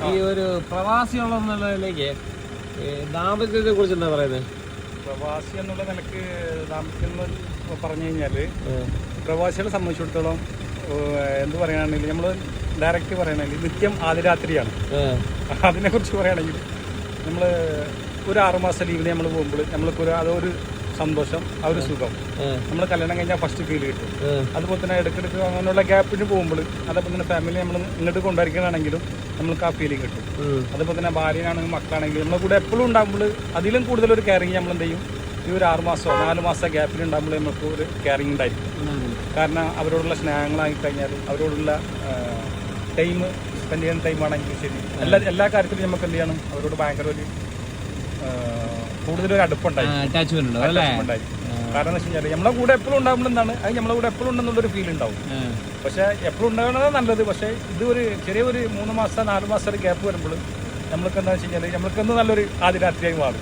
ഈ ഒരു പ്രവാസിയുള്ള നിലയിലേക്ക് ദാമ്പത്യത്തെ കുറിച്ച് എന്താ പറയുന്നത്? പ്രവാസി എന്നുള്ള നിലക്ക് ദാമ്പത്യം എന്ന് പറഞ്ഞു കഴിഞ്ഞാൽ പ്രവാസികളെ സംബന്ധിച്ചിടത്തോളം എന്ത് പറയുകയാണെങ്കിൽ നമ്മൾ ഡയറക്റ്റ് പറയുകയാണെങ്കിൽ നിത്യം ആദ്യരാത്രിയാണ്. അതിനെക്കുറിച്ച് പറയുകയാണെങ്കിൽ നമ്മൾ ഒരു 6 മാസം ലീവിന് നമ്മൾ പോകുമ്പോൾ നമ്മൾക്ക് അതൊരു സന്തോഷം, ആ ഒരു സുഖം നമ്മൾ കല്യാണം കഴിഞ്ഞാൽ ഫസ്റ്റ് ഫീൽ കിട്ടും. അതുപോലെ തന്നെ ഇടയ്ക്കിടയ്ക്ക് അങ്ങനെയുള്ള ഗ്യാപ്പിന് പോകുമ്പോൾ അതേപോലെ തന്നെ ഫാമിലി നമ്മൾ ഇങ്ങോട്ട് കൊണ്ടുവരിക്കണമെങ്കിലും നമ്മൾക്ക് ആ ഫീലിംഗ് കിട്ടും. അതുപോലെ തന്നെ ഭാര്യനാണെങ്കിലും മക്കളാണെങ്കിലും നമ്മളെ കൂടെ എപ്പോഴും ഉണ്ടാകുമ്പോൾ അതിലും കൂടുതലൊരു കെയറിങ് നമ്മൾ എന്ത് ചെയ്യും, ഈ ഒരു 6 മാസമോ 4 മാസമോ ഗ്യാപ്പിൽ ഉണ്ടാകുമ്പോൾ നമുക്ക് ഒരു കെയറിങ് ഉണ്ടായിരിക്കും. കാരണം അവരോടുള്ള സ്നേഹങ്ങളായി കഴിഞ്ഞാൽ അവരോടുള്ള ടൈം സ്പെൻഡ് ചെയ്യുന്ന ടൈമാണെങ്കിലും ശരി, എല്ലാ കാര്യത്തിലും നമുക്ക് എന്ത് ചെയ്യണം, അവരോട് ഭയങ്കര ഒരു കൂടുതലൊരു അടുപ്പുണ്ടായി. കാരണം എന്ന് വെച്ച് കഴിഞ്ഞാൽ നമ്മളെ കൂടെ എപ്പോഴും ഉണ്ടാകുമ്പോൾ എന്താണ്, അത് നമ്മളെ കൂടെ എപ്പോഴും ഉണ്ടെന്നുള്ളൊരു ഫീൽ ഉണ്ടാവും. പക്ഷേ എപ്പോഴും ഉണ്ടാകുന്നത് നല്ലത്. പക്ഷേ ഇത് ഒരു ചെറിയൊരു 3 മാസം 4 മാസം ഒരു ഗ്യാപ്പ് വരുമ്പോൾ നമ്മൾക്ക് എന്താണെന്ന് വെച്ച് കഴിഞ്ഞാൽ നമ്മൾക്കെന്ന് നല്ലൊരു ആദ്യ രാത്രിയായി മാറും.